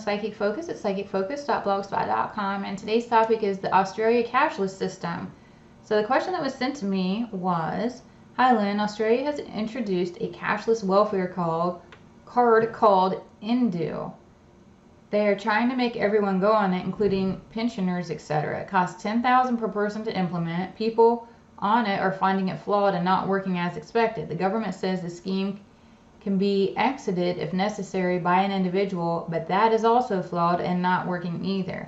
Psychic Focus at psychicfocus.blogspot.com, and today's topic is the Australia cashless system. So the question that was sent to me was, hi Lynn, Australia has introduced a cashless welfare card called Indu. They are trying to make everyone go on it, including pensioners, etc. It costs $10,000 per person to implement. People on it are finding it flawed and not working as expected. The government says the scheme can be exited if necessary by an individual, but that is also flawed and not working either.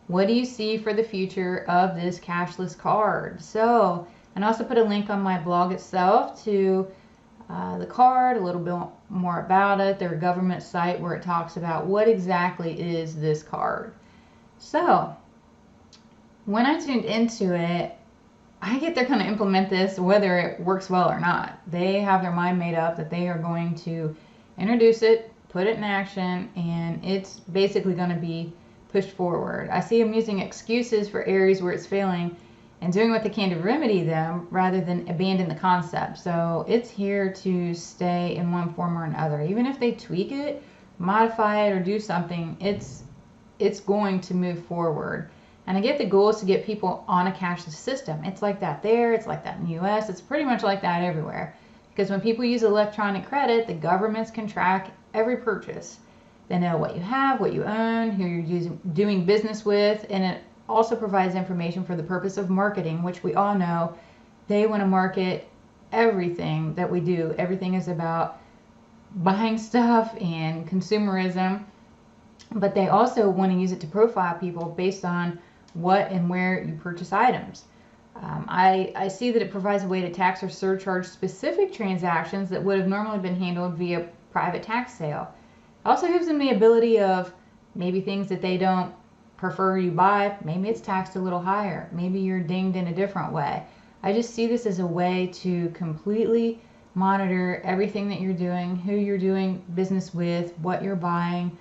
What do you see for the future of this cashless card? So, and I also put a link on my blog itself to the card, a little bit more about it, their government site where it talks about what exactly is this card. So, when I tuned into it, I get they're going to implement this whether it works well or not. They have their mind made up that they are going to introduce it, put it in action, and it's basically going to be pushed forward. I see them using excuses for areas where it's failing and doing what they can to remedy them rather than abandon the concept. So it's here to stay in one form or another. Even if they tweak it, modify it, or do something, it's going to move forward. And I get the goal is to get people on a cashless system. It's like that there, it's like that in the US, it's pretty much like that everywhere. Because when people use electronic credit, the governments can track every purchase. They know what you have, what you own, who you're doing business with, and it also provides information for the purpose of marketing, which we all know they want to market everything that we do. Everything is about buying stuff and consumerism, but they also want to use it to profile people based on what and where you purchase items. I see that it provides a way to tax or surcharge specific transactions that would have normally been handled via private tax sale. It also gives them the ability of maybe things that they don't prefer you buy, maybe it's taxed a little higher, maybe you're dinged in a different way. I just see this as a way to completely monitor everything that you're doing, who you're doing business with, what you're buying.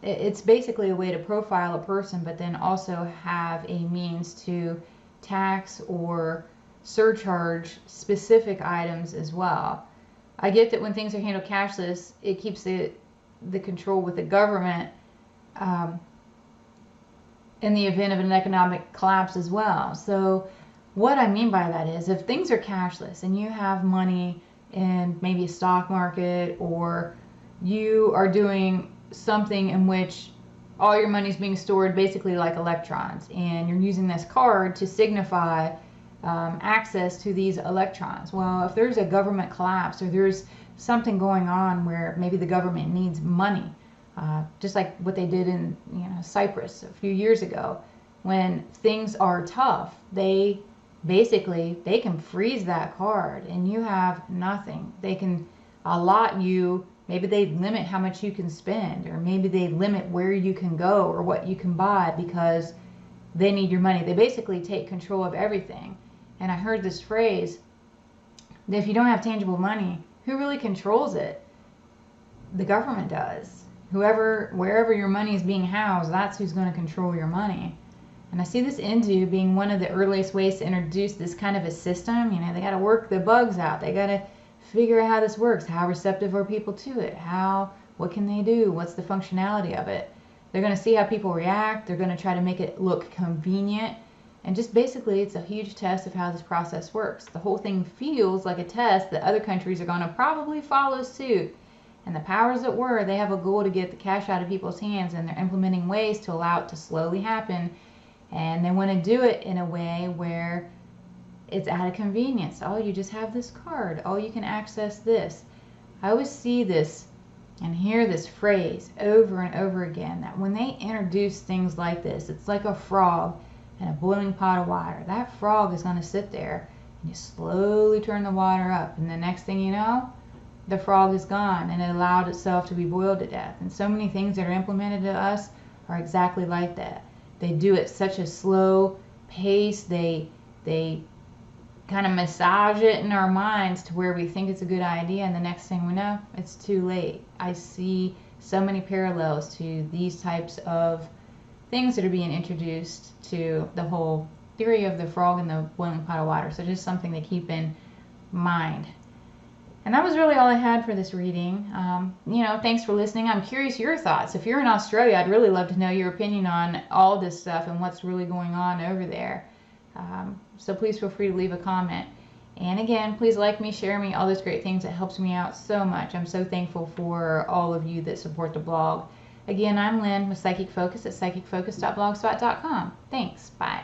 It's basically a way to profile a person, but then also have a means to tax or surcharge specific items as well. I get that when things are handled cashless, it keeps the control with the government in the event of an economic collapse as well. So what I mean by that is if things are cashless and you have money in maybe a stock market, or you are doing something in which all your money is being stored basically like electrons, and you're using this card to signify access to these electrons. Well, if there's a government collapse or there's something going on where maybe the government needs money, just like what they did in Cyprus a few years ago, when things are tough, they can freeze that card and you have nothing. They can allot you. Maybe they limit how much you can spend, or maybe they limit where you can go or what you can buy because they need your money. They basically take control of everything. And I heard this phrase that if you don't have tangible money, who really controls it? The government does. Wherever your money is being housed, that's who's going to control your money. And I see this Indu being one of the earliest ways to introduce this kind of a system. They got to work the bugs out. They got to figure out how this works. How receptive are people to it? What can they do? What's the functionality of it? They're going to see how people react. They're going to try to make it look convenient. And just basically, it's a huge test of how this process works. The whole thing feels like a test that other countries are going to probably follow suit. And the powers that were, they have a goal to get the cash out of people's hands, and they're implementing ways to allow it to slowly happen. And they want to do it in a way where it's out of convenience. Oh, you just have this card. Oh, you can access this. I always see this and hear this phrase over and over again, that when they introduce things like this, it's like a frog in a boiling pot of water. That frog is going to sit there, and you slowly turn the water up, and the next thing you know, the frog is gone, and it allowed itself to be boiled to death. And so many things that are implemented to us are exactly like that. They do it such a slow pace. They kind of massage it in our minds to where we think it's a good idea, and the next thing we know, it's too late. I see so many parallels to these types of things that are being introduced to the whole theory of the frog in the boiling pot of water. So just something to keep in mind. And that was really all I had for this reading. Thanks for listening. I'm curious your thoughts. If you're in Australia, I'd really love to know your opinion on all this stuff and what's really going on over there. So please feel free to leave a comment. And again, please like me, share me, all those great things. It helps me out so much. I'm so thankful for all of you that support the blog. Again, I'm Lynn with Psychic Focus at psychicfocus.blogspot.com. Thanks. Bye.